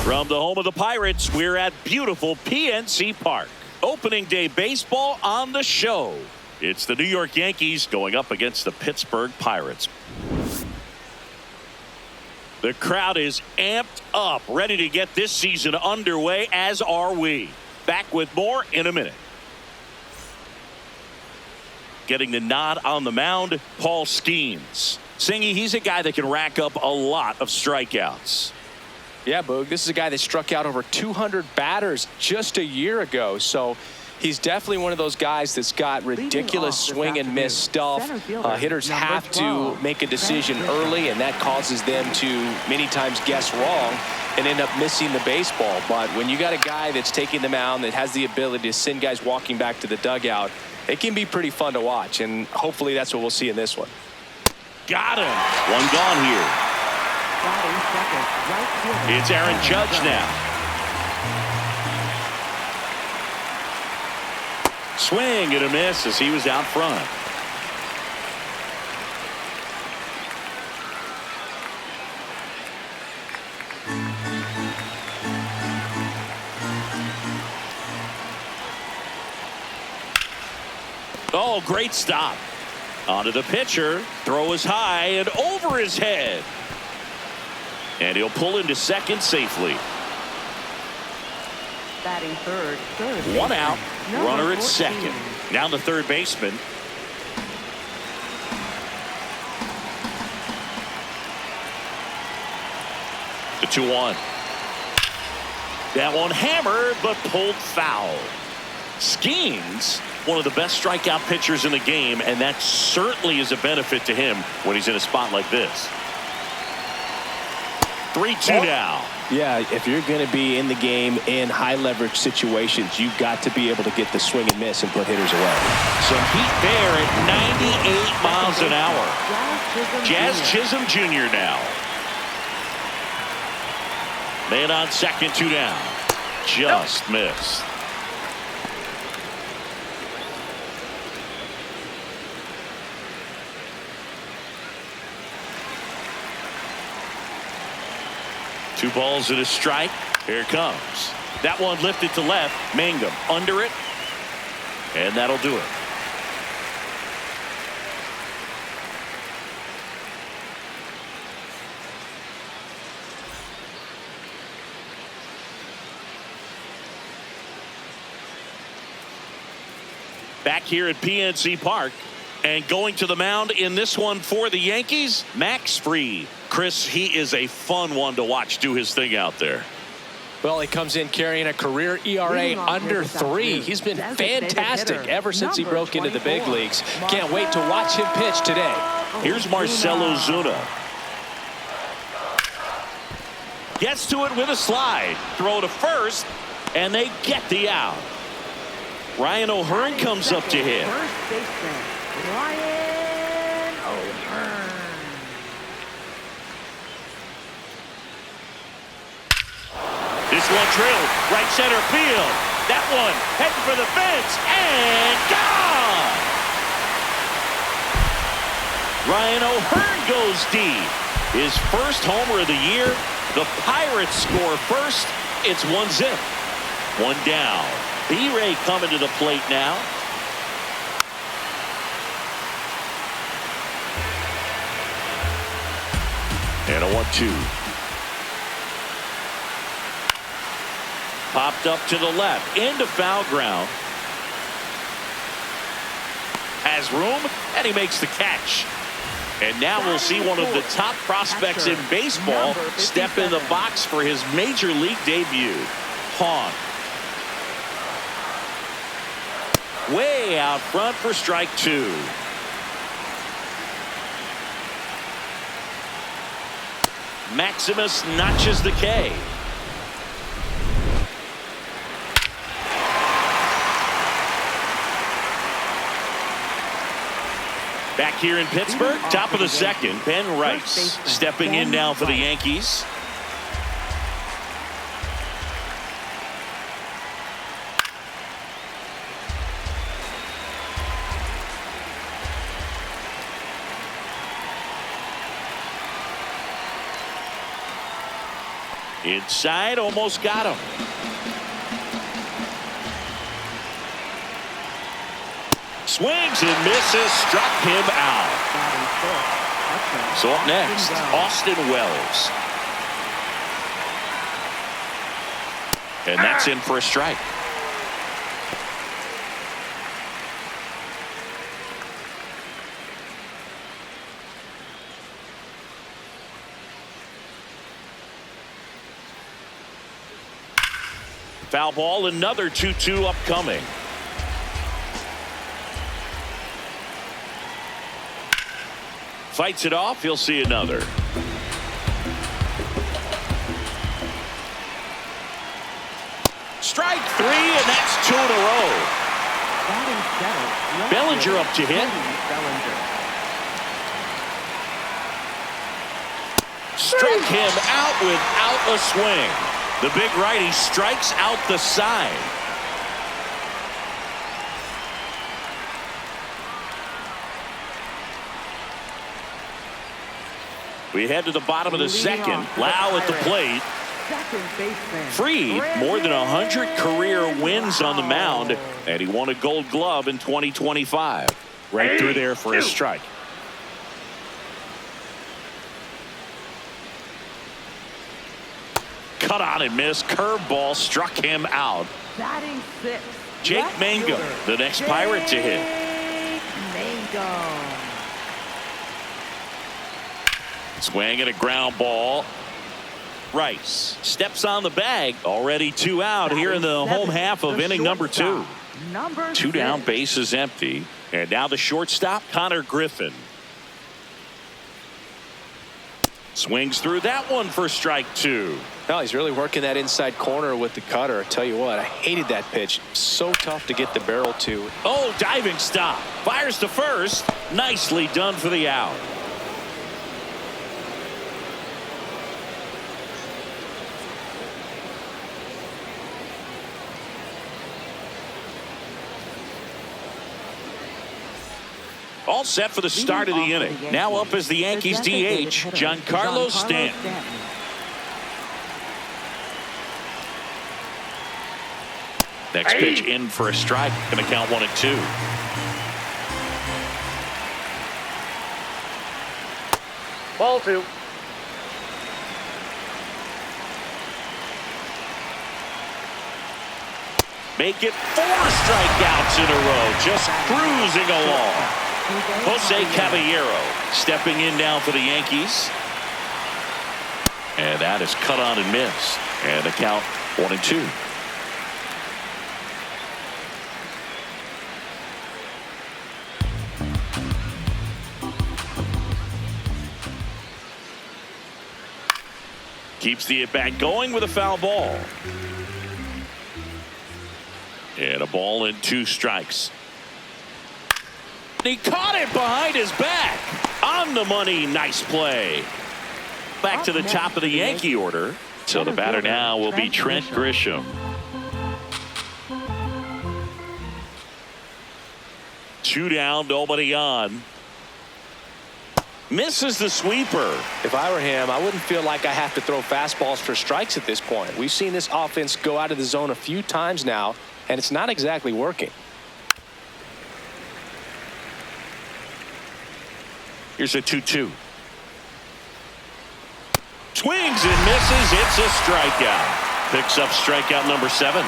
From the home of the Pirates, we're at beautiful PNC Park. Opening day baseball on the show. It's the New York Yankees going up against the Pittsburgh Pirates. The crowd is amped up, ready to get this season underway, as are we. Back with more in a minute. Getting the nod on the mound, Paul Skeens. Singy, he's a guy that can rack up a lot of strikeouts. Yeah, Boog, this is a guy that struck out over 200 batters just a year ago. So he's definitely one of those guys that's got ridiculous swing and miss stuff. Hitters have to make a decision early, and that causes them to many times guess wrong and end up missing the baseball. But when you got a guy that's taking the mound that has the ability to send guys walking back to the dugout, it can be pretty fun to watch, and hopefully that's what we'll see in this one. Got him. One gone here. It's Aaron Judge now. Swing and a miss as he was out front. Oh, great stop. Onto the pitcher. Throw is high and over his head. And he'll pull into second safely. Batting third. One out. Runner at second. Now the third baseman. The 2-1. That one hammered but pulled foul. Skeens, one of the best strikeout pitchers in the game, and that certainly is a benefit to him when he's in a spot like this. 3-2 now. Yeah, if you're going to be in the game in high leverage situations, you've got to be able to get the swing and miss and put hitters away. Some heat there at 98 miles an hour. Jazz Chisholm Jr. now. Man on second, 2 down. Just missed. Two balls and a strike. Here it comes. That one lifted to left. Mangum under it. And that'll do it. Back here at PNC Park. And going to the mound in this one for the Yankees, Max Fried. Chris, he is a fun one to watch do his thing out there. Well, he comes in carrying a career ERA under 3. He's been fantastic ever since he broke into the big leagues. Can't wait to watch him pitch today. Here's Marcell Ozuna. Gets to it with a slide. Throw to first, and they get the out. Ryan O'Hearn comes up to hit. Ryan O'Hearn. This one drilled right center field. That one heading for the fence and gone. Ryan O'Hearn goes deep. His first homer of the year. The Pirates score first. It's 1-0. One down. B-Ray coming to the plate now. And a 1-2. Popped up to the left. Into foul ground. Has room. And he makes the catch. And now we'll see one of the top prospects in baseball step in the box for his major league debut. Hahn. Way out front for strike 2. Maximus notches the K. Back here in Pittsburgh, top of the second, Ben Rice stepping in now for the Yankees. Inside, almost got him. Swings and misses, struck him out. So up next, Austin Wells. And that's in for a strike. Foul ball, another 2-2 upcoming. Fights it off, he'll see another. Strike 3, and that's 2 in a row. Bellinger up to hit. Struck him out without a swing. The big righty strikes out the side. We head to the bottom of the second. Lau at the plate. Freed more than 100 career wins on the mound, and he won a Gold Glove in 2025. Right through there for a strike. Cut on and missed. Curveball struck him out. Jake Mangum, the next Pirate to hit. Swing and a ground ball. Rice steps on the bag. Already 2 out here in the home half of inning number 2. 2 down, bases empty. And now the shortstop, Connor Griffin. Swings through that one for strike 2. No, he's really working that inside corner with the cutter. I tell you what, I hated that pitch. So tough to get the barrel to. Oh, diving stop. Fires to first. Nicely done for the out. All set for the start of the inning. Now up as the Yankees DH, Giancarlo Stanton. Next pitch in for a strike. Going to count 1-2. Ball 2. Make it 4 strikeouts in a row. Just cruising along. Jose Caballero stepping in now for the Yankees. And that is cut on and missed. And the count 1-2. Keeps the at-bat going with a foul ball. And a ball and 2 strikes. He caught it behind his back. On the money. Nice play. Back to the top of the Yankee order. So the batter now will be Trent Grisham. 2 down, nobody on. Misses the sweeper. If I were him, I wouldn't feel like I have to throw fastballs for strikes at this point. We've seen this offense go out of the zone a few times now, and it's not exactly working. Here's a 2-2. Swings and misses. It's a strikeout. Picks up strikeout number 7.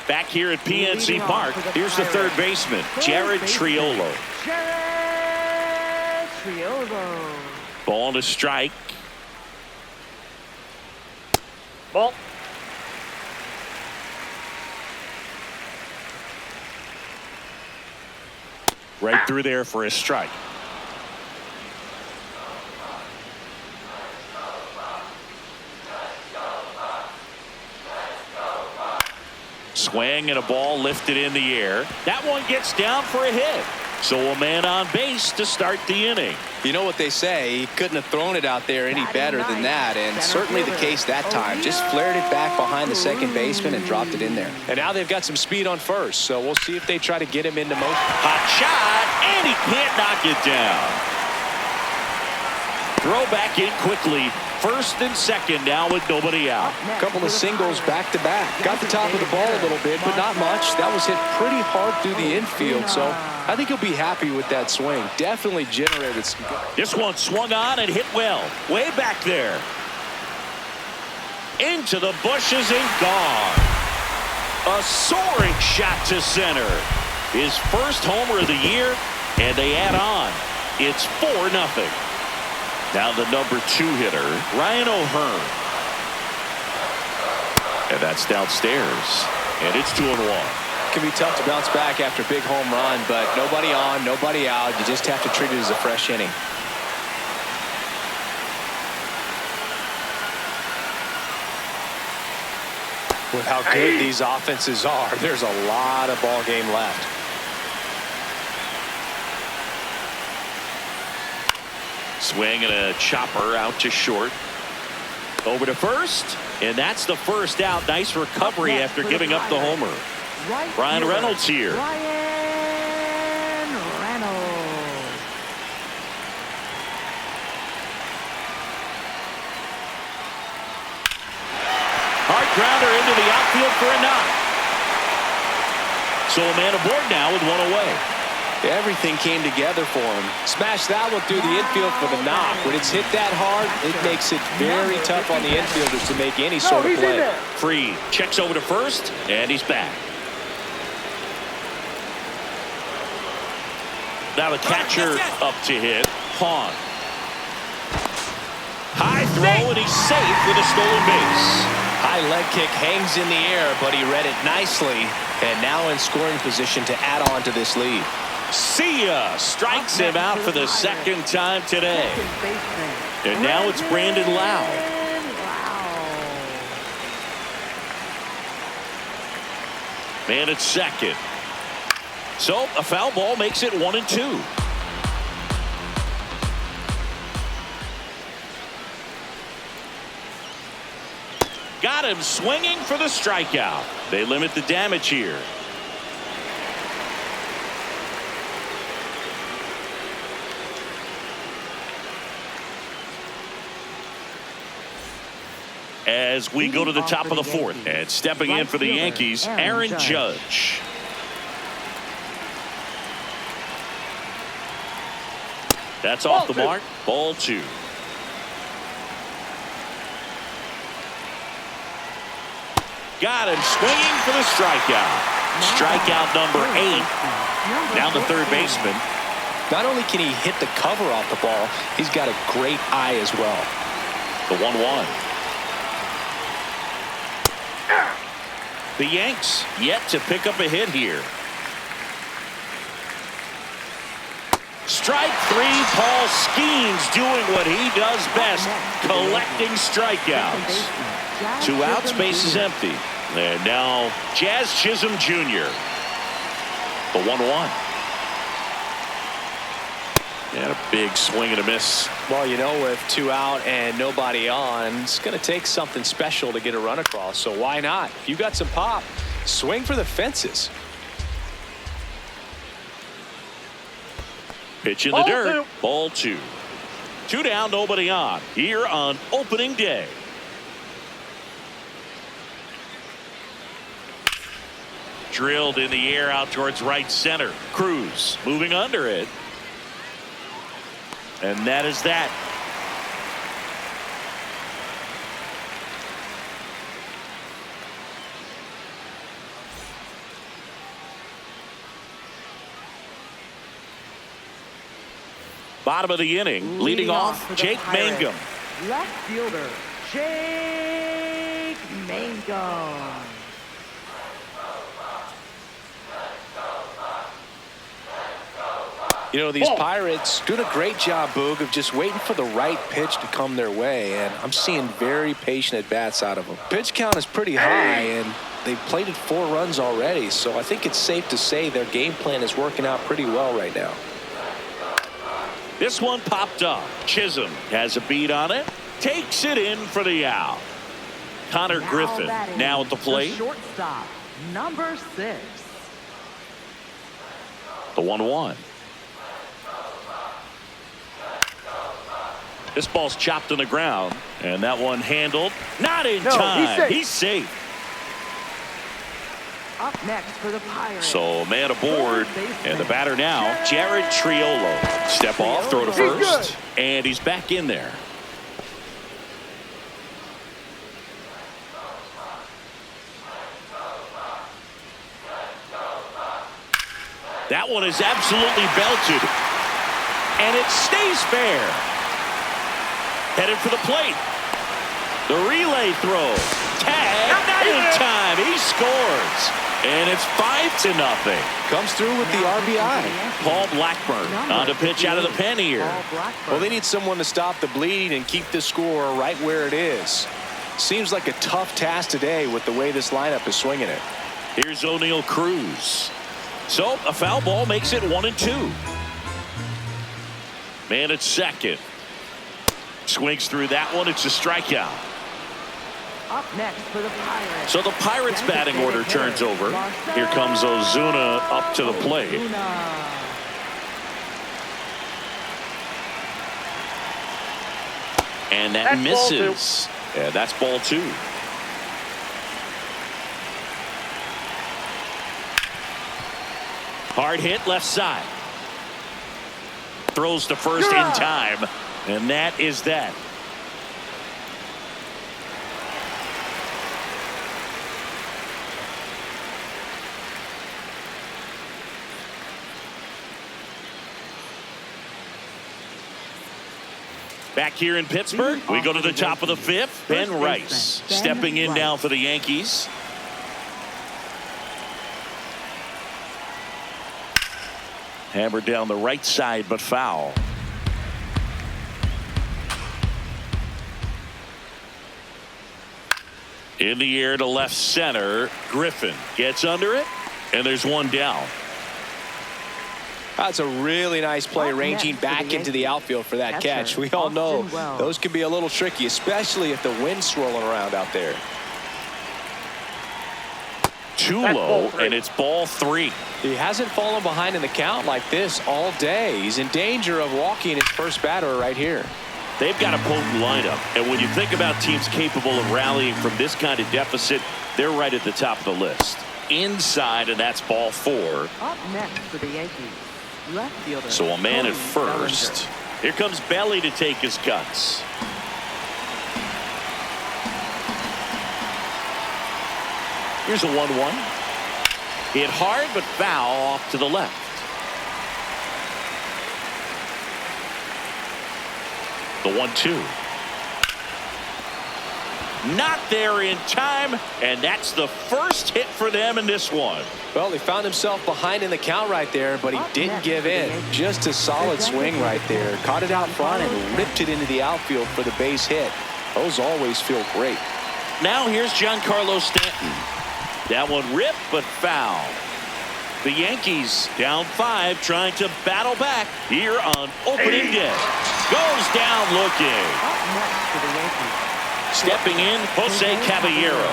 Back here at PNC Park, here's the third baseman, Jared Triolo. Ball to strike. Ball. Right through there for a strike. Swing and a ball lifted in the air. That one gets down for a hit. So a man on base to start the inning. You know what they say, he couldn't have thrown it out there any better than that, and certainly the case that time. Just flared it back behind the second baseman and dropped it in there. And now they've got some speed on first, so we'll see if they try to get him into motion. Hot shot, and he can't knock it down. Throw back in quickly. First and second now with nobody out. A couple of singles back-to-back. Got the top of the ball a little bit, but not much. That was hit pretty hard through the infield, so I think he'll be happy with that swing. Definitely generated some good. This one swung on and hit well. Way back there. Into the bushes and gone. A soaring shot to center. His first homer of the year, and they add on. It's 4-0. Now the number 2 hitter, Ryan O'Hearn. And that's downstairs. And it's 2-1. It can be tough to bounce back after a big home run, but nobody on, nobody out. You just have to treat it as a fresh inning. With how good these offenses are, there's a lot of ball game left. Swing and a chopper out to short. Over to first, and that's the first out. Nice recovery after giving up the homer. Ryan Reynolds here. Ryan Reynolds. Hard grounder into the outfield for a knock. So a man aboard now with one away. Everything came together for him. Smashed that one through the infield for the knock. When it's hit that hard, it makes it very tough on the infielders to make any sort of play. Free checks over to first, and he's back. Now the catcher up to hit. Hahn. High throw, and he's safe with a stolen base. High leg kick hangs in the air, but he read it nicely. And now in scoring position to add on to this lead. See ya! Strikes him out for the second time today. And now it's Brandon Lau. Man at second. So a foul ball makes it 1-2. Got him swinging for the strikeout. They limit the damage here. As we go to the top of the fourth, and stepping in for the Yankees, Aaron Judge. That's off the mark. Ball 2. Got him swinging for the strikeout. Strikeout number 8. Down the third baseman. Not only can he hit the cover off the ball, he's got a great eye as well. The 1-1. The Yanks yet to pick up a hit here. Strike 3, Paul Skeens doing what he does best, collecting strikeouts. 2 outs, base is empty. And now Jazz Chisholm Jr. The 1-1. And a big swing and a miss. Well, you know, with 2 out and nobody on, it's going to take something special to get a run across. So why not? If you got some pop, swing for the fences. Pitch in the dirt. Ball 2. 2 down, nobody on. Here on opening day. Drilled in the air out towards right center. Cruz moving under it. And that is that. Bottom of the inning, leading off, Jake Mangum. Left fielder, Jake Mangum. You know, these Pirates doing a great job, Boog, of just waiting for the right pitch to come their way, and I'm seeing very patient at-bats out of them. Pitch count is pretty high, and they've plated 4 runs already, so I think it's safe to say their game plan is working out pretty well right now. This one popped up. Chisholm has a beat on it. Takes it in for the out. Connor Griffin now at the plate. The shortstop, number 6. The 1-1. This ball's chopped on the ground, and that one handled. Not in time. He's safe. Up next for the Pirates. So man aboard, and the batter now, Jared Triolo. Step off, throw to first, and he's back in there. That one is absolutely belted, and it stays fair. Headed for the plate. The relay throw. Tag, not in time. He scores. And it's 5-0. Comes through with the RBI. Paul Blackburn on to pitch out of the pen here. Well, they need someone to stop the bleeding and keep the score right where it is. Seems like a tough task today with the way this lineup is swinging it. Here's O'Neal Cruz. So a foul ball makes it 1-2. Man at second. Swings through that one. It's a strikeout. Up next for the Pirates. So the Pirates batting order turns over. Here comes Ozuna up to the plate. And that misses. Yeah, that's ball 2. Hard hit left side. Throws to first in time. And that is that. Back here in Pittsburgh, we go to the top of the 5th. Ben Rice stepping in now for the Yankees. Hammered down the right side, but foul. In the air to left center. Griffin gets under it, and there's one down. That's a really nice play, ranging back into the outfield for that catch. We all know those can be a little tricky, especially if the wind's swirling around out there. Too low, and it's ball 3. He hasn't fallen behind in the count like this all day. He's in danger of walking his first batter right here. They've got a potent lineup, and when you think about teams capable of rallying from this kind of deficit, they're right at the top of the list. Inside, and that's ball 4. Up next for the Yankees, left fielder. So a man at first. Here comes Belly to take his cuts. Here's a 1-1. Hit hard, but foul off to the left. The 1-2. Not there in time, and that's the first hit for them in this one. Well, he found himself behind in the count right there, but he didn't give in. Just a solid swing right there. Caught it out front and ripped it into the outfield for the base hit. Those always feel great. Now here's Giancarlo Stanton. That one ripped, but foul. The Yankees down 5, trying to battle back here on opening day. Goes down looking. Up next for the Yankees. Stepping in, Jose Caballero.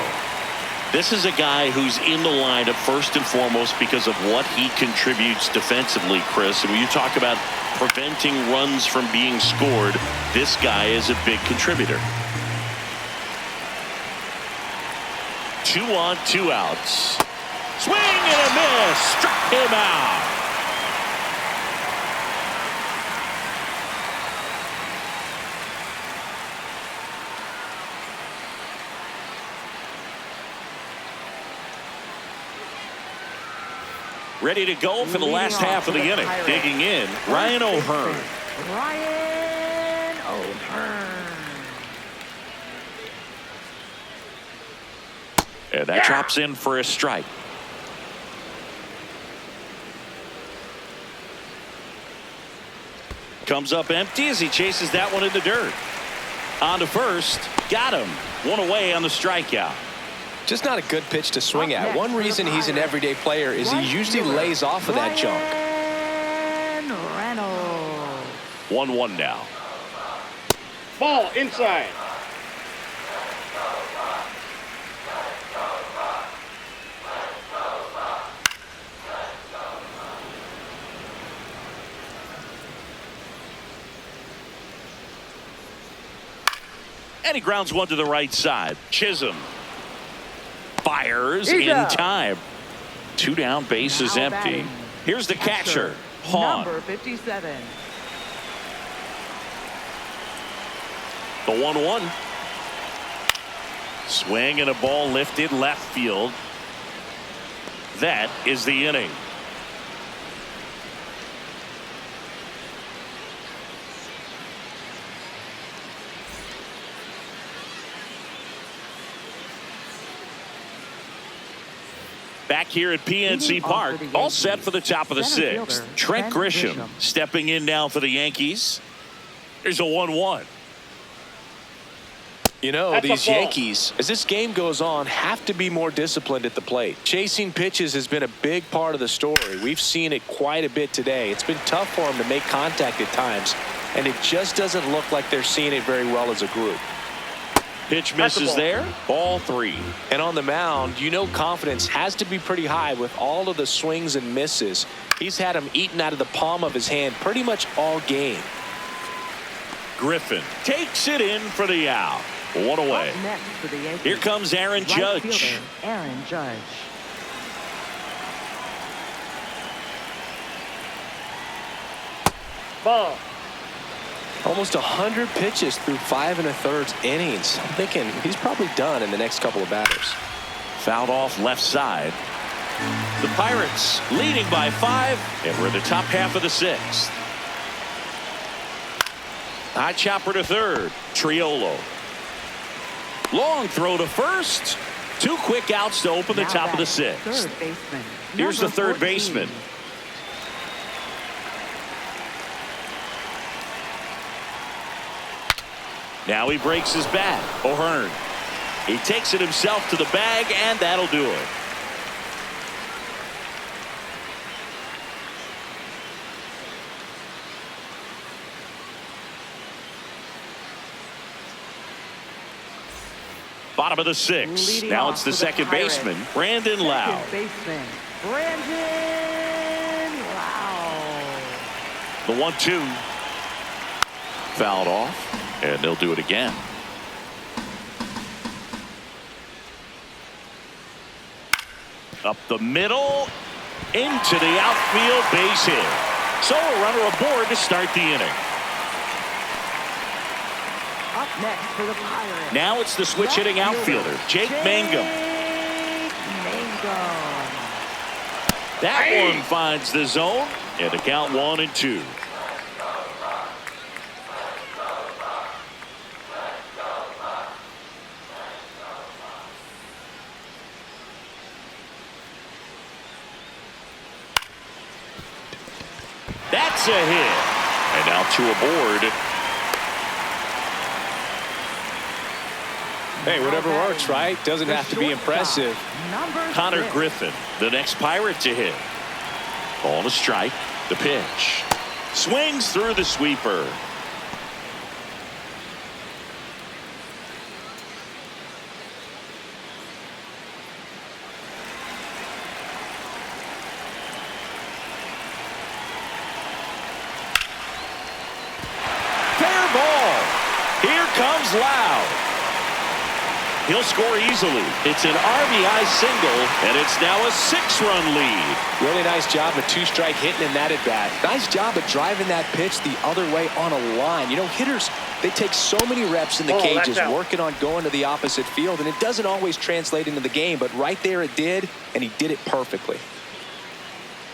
This is a guy who's in the lineup first and foremost because of what he contributes defensively, Chris. And when you talk about preventing runs from being scored, this guy is a big contributor. 2 on, 2 outs. Swing and a miss. Struck him out. Ready to go for the last half of the inning. Digging in, Ryan O'Hearn. Ryan O'Hearn. And that drops in for a strike. Comes up empty as he chases that one in the dirt. On to first. Got him. One away on the strikeout. Just not a good pitch to swing at. One reason he's an everyday player is he usually lays off of that junk. 1-1 now. Ball inside. And he grounds one to the right side. Chisholm fires in time. 2 down, bases empty. Here's the catcher, Hahn. Number 57. The 1-1. Swing and a ball lifted left field. That is the inning. Back here at PNC Park, all set for the top of the 6th. Trent Grisham stepping in now for the Yankees. Here's a 1-1. You know, these Yankees, as this game goes on, have to be more disciplined at the plate. Chasing pitches has been a big part of the story. We've seen it quite a bit today. It's been tough for them to make contact at times, and it just doesn't look like they're seeing it very well as a group. Pitch misses there. Ball 3. And on the mound, you know confidence has to be pretty high with all of the swings and misses. He's had them eaten out of the palm of his hand pretty much all game. Griffin takes it in for the out. 1 away. Next for the Yankees, Here comes Aaron Judge. right fielder, Aaron Judge. Ball. Almost 100 pitches through 5 1/3 innings. I'm thinking he's probably done in the next couple of batters. Fouled off left side. The Pirates leading by 5, and we're in the top half of the 6th. High chopper to third. Triolo. Long throw to first. 2 quick outs to open the top of the 6th. Third baseman. Here's the third 14. baseman. Now he breaks his bat. O'Hearn. He takes it himself to the bag, and that'll do it. Bottom of the 6th. Leading Now off it's the for second Pirates. baseman, Brandon Lau. Second baseman, Brandon Lau. The 1-2. Fouled off, and they'll do it again. Up the middle, into the outfield, base hit. So a runner aboard to start the inning. Up next for the Pirates. Now it's the switch hitting outfielder, Jake Mangum. That one finds the zone, and the count 1-2. That's a hit. And now 2 aboard. Hey, whatever works, right? Doesn't have to be impressive. Connor Griffin, the next Pirate to hit. Ball to strike. The pitch. Swings through the sweeper. Fair ball. Here comes Lau. He'll score easily. It's an RBI single, and it's now a 6-run lead. Really nice job of 2-strike hitting in that at bat. Nice job of driving that pitch the other way on a line. You know, hitters, they take so many reps in the cages working on going to the opposite field, and it doesn't always translate into the game, but right there it did, and he did it perfectly.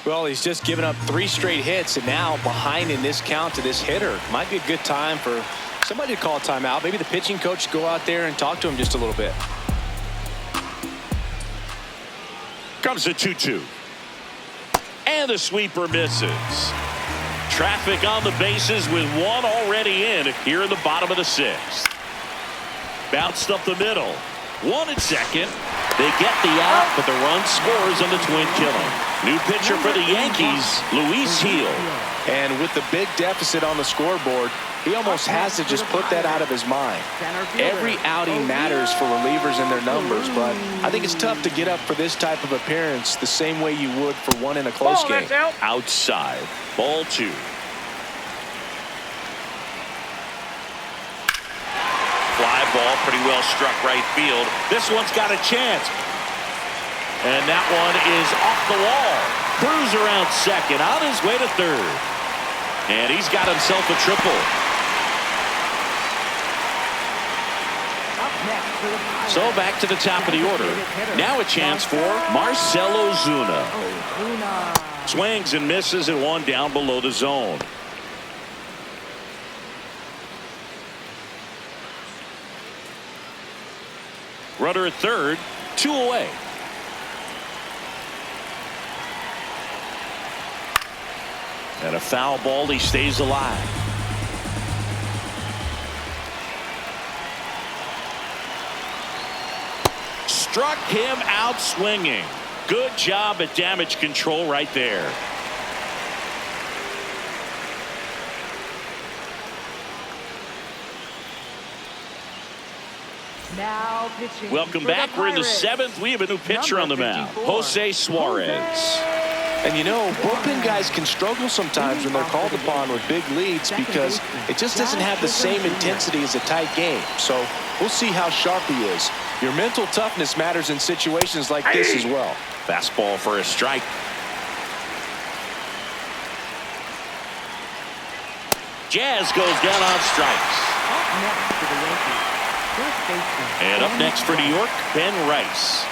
Well, he's just given up 3 straight hits, and now behind in this count to this hitter. Might be a good time for somebody to call a timeout. Maybe the pitching coach go out there and talk to him just a little bit. Comes the 2-2. And the sweeper misses. Traffic on the bases with 1 already in here in the bottom of the 6th. Bounced up the middle. 1 at second. They get the out, but the run scores on the twin killing. New pitcher for the Yankees, Luis Gil. And with the big deficit on the scoreboard, he almost has to just put that out of his mind. Every outing matters for relievers and their numbers, but I think it's tough to get up for this type of appearance the same way you would for one in a close game. Outside, ball 2. Fly ball, pretty well struck right field. This one's got a chance. And that one is off the wall. Cruz around second, on his way to third. And he's got himself a triple. So back to the top of the order. Now a chance for Marcell Ozuna. Swings and misses at one down below the zone. Runner at third, 2 away. And a foul ball, he stays alive. Struck him out swinging. Good job at damage control right there. Now pitching. Welcome back. We're in the 7th. We have a new pitcher on the mound, Jose Suarez. And you know, bullpen guys can struggle sometimes when they're called upon with big leads because it just doesn't have the same intensity as a tight game. So we'll see how sharp he is. Your mental toughness matters in situations like this as well. Fastball for a strike. Jazz goes down on strikes. And up next for New York, Ben Rice.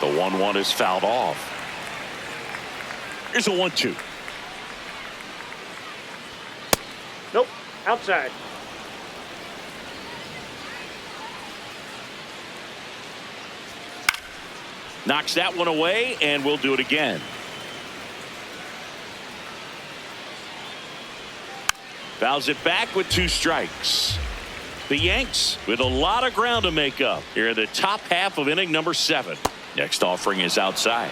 The 1-1 is fouled off. Here's a 1-2. Nope. Outside. Knocks that one away, and we'll do it again. Fouls it back with 2 strikes. The Yanks with a lot of ground to make up here in the top half of inning number 7. Next offering is outside.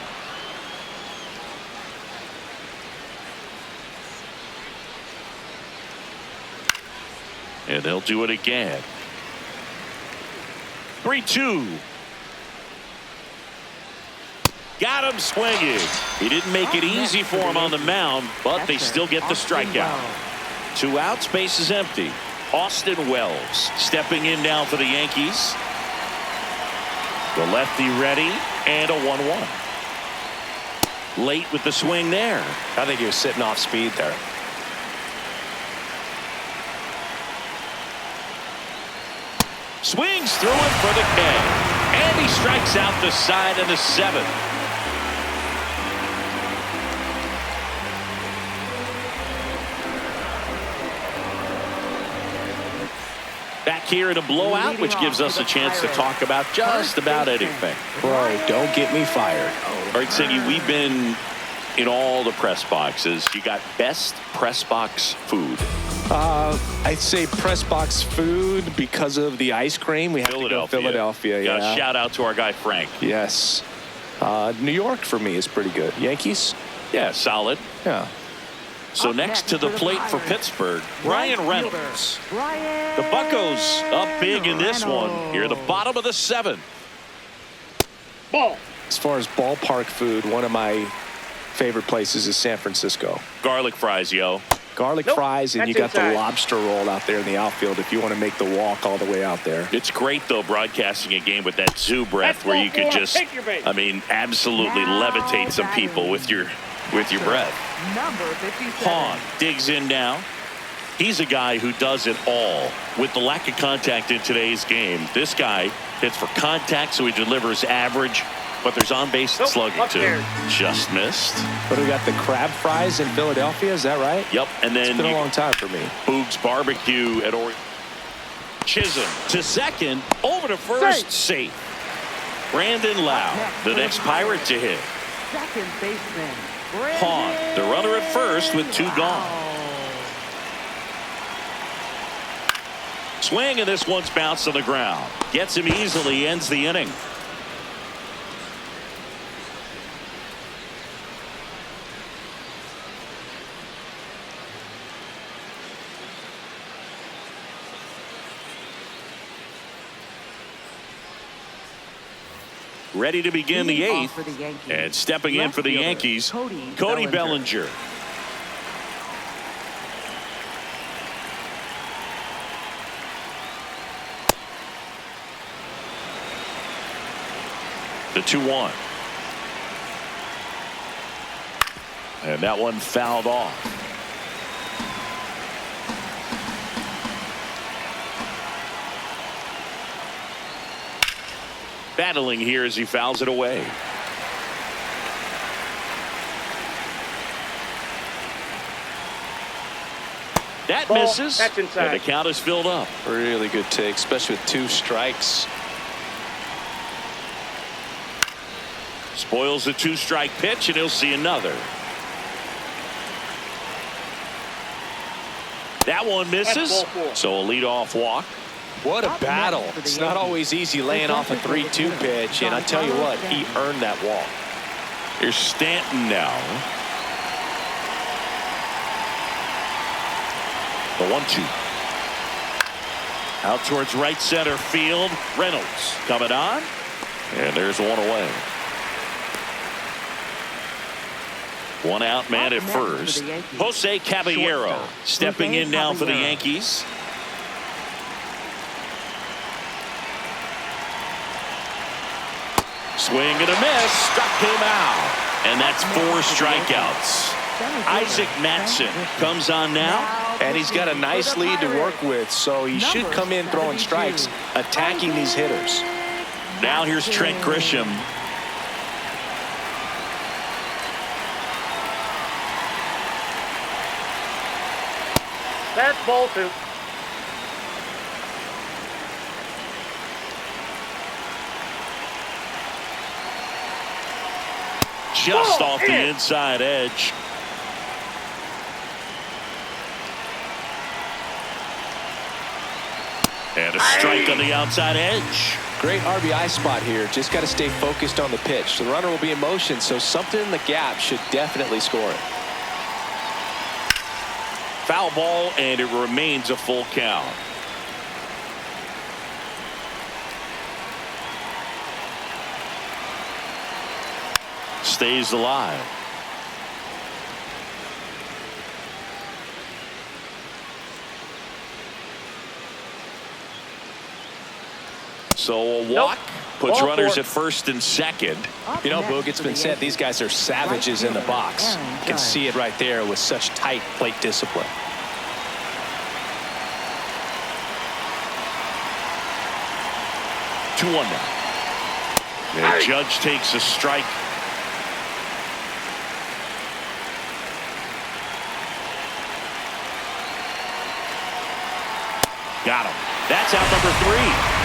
And they'll do it again. 3-2. Got him swinging. He didn't make it easy for him on the mound, but they still get the strikeout. 2 outs, base is empty. Austin Wells stepping in now for the Yankees. The lefty ready, and a 1-1. Late with the swing there. I think he was sitting off speed there. Swings through it for the K. And he strikes out the side of the 7th. Back here in a blowout, which gives us a chance to talk about just about anything. Bro, don't get me fired. All right, Siggy, we've been in all the press boxes. You got best press box food. I'd say press box food because of the ice cream. We have to go Philadelphia. Got Yeah. a shout out to our guy Frank. Yes. New York for me is pretty good. Yankees? Yeah, solid. Yeah. So next to the plate for Pittsburgh, Ryan Reynolds. The Buccos up big in this one. Here at the bottom of the 7th. Ball. As far as ballpark food, one of my favorite places is San Francisco. Garlic fries, yo. Garlic fries, and you got the lobster roll out there in the outfield if you want to make the walk all the way out there. It's great, though, broadcasting a game with that zoo breath where you could just, I mean, absolutely levitate some people with your breath. Number 57. Hahn digs in now. He's a guy who does it all. With the lack of contact in today's game, this guy hits for contact, so he delivers average, but there's on-base slugging too. Just missed. But we got the crab fries in Philadelphia, is that right? Yep, and then it's been a long time for me. Boog's Barbecue at Oregon. Chisholm to second, over to first, safe. Brandon Lau, the next Pirate to hit. Second baseman. Hahn, the runner at first with 2 gone. swing, and this one's bounced on the ground. Gets him easily, ends the inning. Ready to begin the eighth, and stepping in for the Yankees, Cody Bellinger. The 2-1. And that one fouled off. Battling here as he fouls it away. That Ball. misses. That's inside. And the count is filled up. Really good take, especially with 2 strikes. Spoils the 2-strike pitch, and he'll see another. That one misses. So a leadoff walk. What a battle. It's not always easy laying off a 3-2 pitch, and I tell you what, he earned that walk. Here's Stanton now. The 1-2. Out towards right center field. Reynolds coming on. And there's one away. One out man at first. Jose Caballero stepping in now for the Yankees. Swing and a miss. Struck him out. And that's 4 strikeouts. Isaac Matson comes on now. And he's got a nice lead to work with, so he should come in throwing strikes, attacking these hitters. Now here's Trent Grisham. That's ball 2. Just off the inside edge. And a strike on the outside edge. Great RBI spot here. Just got to stay focused on the pitch. The runner will be in motion, so something in the gap should definitely score it. Foul ball, and it remains a full count. Stays alive. So a walk puts runners at first and second. You know, Boog, it's been said these guys are savages in the box. You can see it right there with such tight plate discipline. Two one now. The Judge takes a strike. Got him. That's out number 3.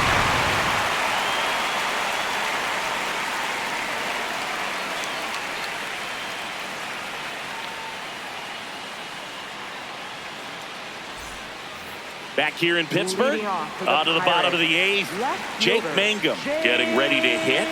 Back here in Pittsburgh, on to the bottom of the 8th, Jake Mangum getting ready to hit.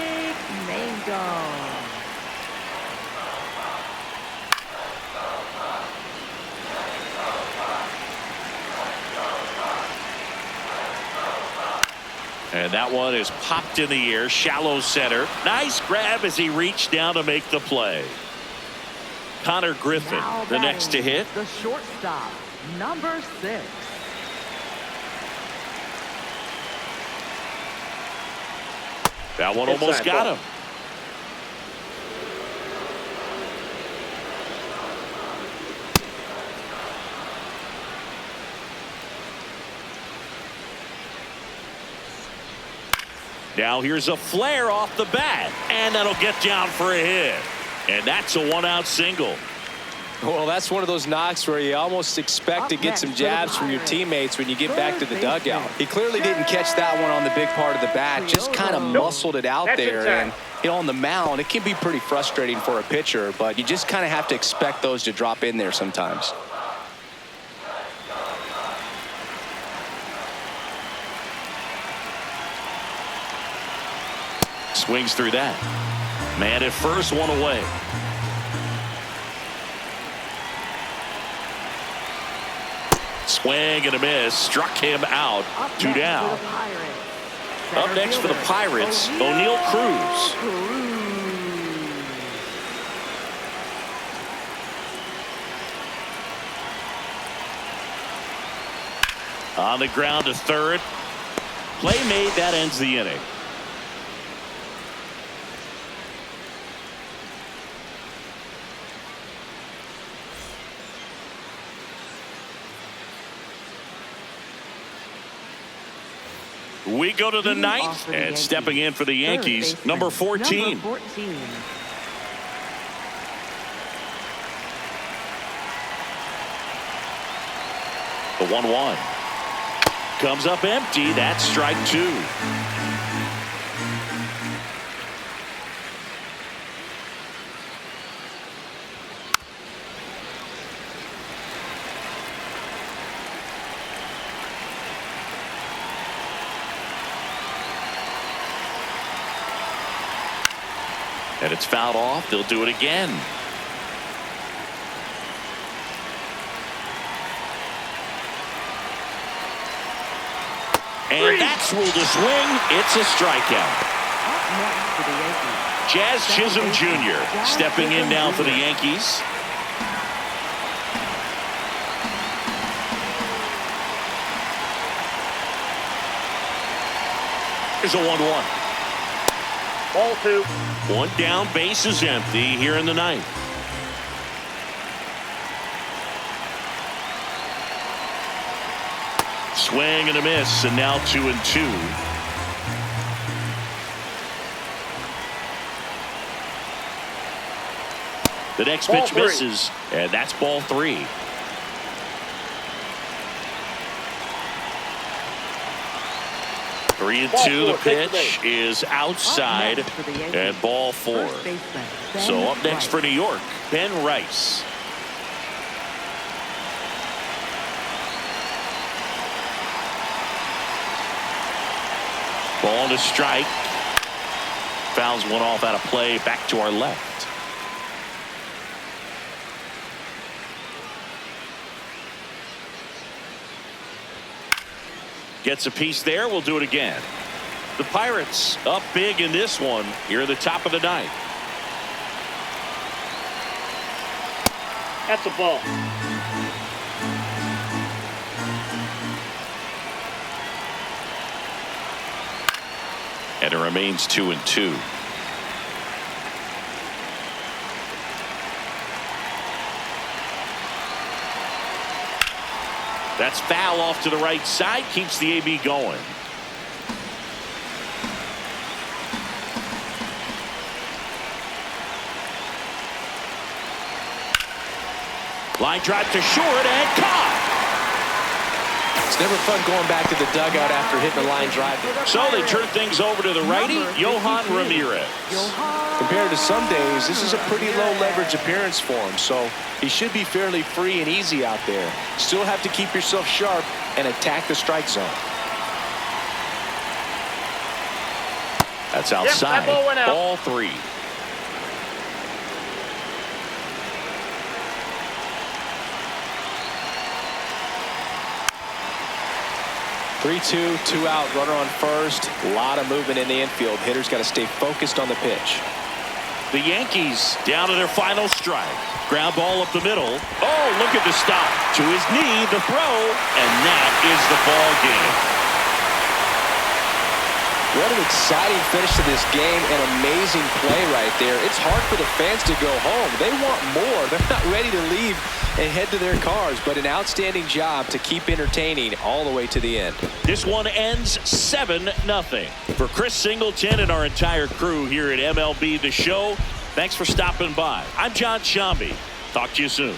And that one is popped in the air, shallow center. Nice grab as he reached down to make the play. Connor Griffin, the next to hit. The shortstop, number 6. That one almost got him. Now here's a flare off the bat, and that'll get down for a hit. And that's a 1-out single. Well, that's one of those knocks where you almost expect to get some jabs from your teammates when you get back to the dugout. He clearly didn't catch that one on the big part of the bat, just kind of muscled it out there. And, you know, on the mound, it can be pretty frustrating for a pitcher, but you just kind of have to expect those to drop in there sometimes. swings through that. Man at first, one away. Swing and a miss. Struck him out. Two down. Up next for the Pirates, O'Neal Cruz. On the ground to third. Play made. That ends the inning. We go to the ninth, and stepping in for the Yankees, number 14. The 1-1 comes up empty. That's strike two. And it's fouled off. They'll do it again. And that's ruled a swing. It's a strikeout. Jazz Chisholm Jr. stepping in now for the Yankees. Here's a 1-1. Ball two. One down, base is empty here in the ninth. Swing and a miss, and now 2-2. The next pitch misses, and that's ball three. Three and two. The pitch is outside, and ball four. So up next for New York, Ben Rice. Ball to strike. Fouls one off out of play. Back to our left. Gets a piece there. We'll do it again. The Pirates up big in this one here at the top of the ninth. That's a ball. And it remains 2-2. That's foul off to the right side. Keeps the AB going. Line drive to short and caught. It's never fun going back to the dugout after hitting a line drive. So they turn things over to the righty, Yohan Ramirez. Compared to some days, this is a pretty low leverage appearance for him, so he should be fairly free and easy out there. Still have to keep yourself sharp and attack the strike zone. That's outside. Yep, that ball went out. Ball three. Three-two, two out, runner on first. A lot of movement in the infield. Hitters got to stay focused on the pitch. The Yankees down to their final strike. Ground ball up the middle. Oh, look at the stop. To his knee, the throw, and that is the ball game. What an exciting finish to this game. An amazing play right there. It's hard for the fans to go home. They want more. They're not ready to leave and head to their cars, but an outstanding job to keep entertaining all the way to the end. This one ends 7-0. For Chris Singleton and our entire crew here at MLB The Show, thanks for stopping by. I'm John Shambi. Talk to you soon.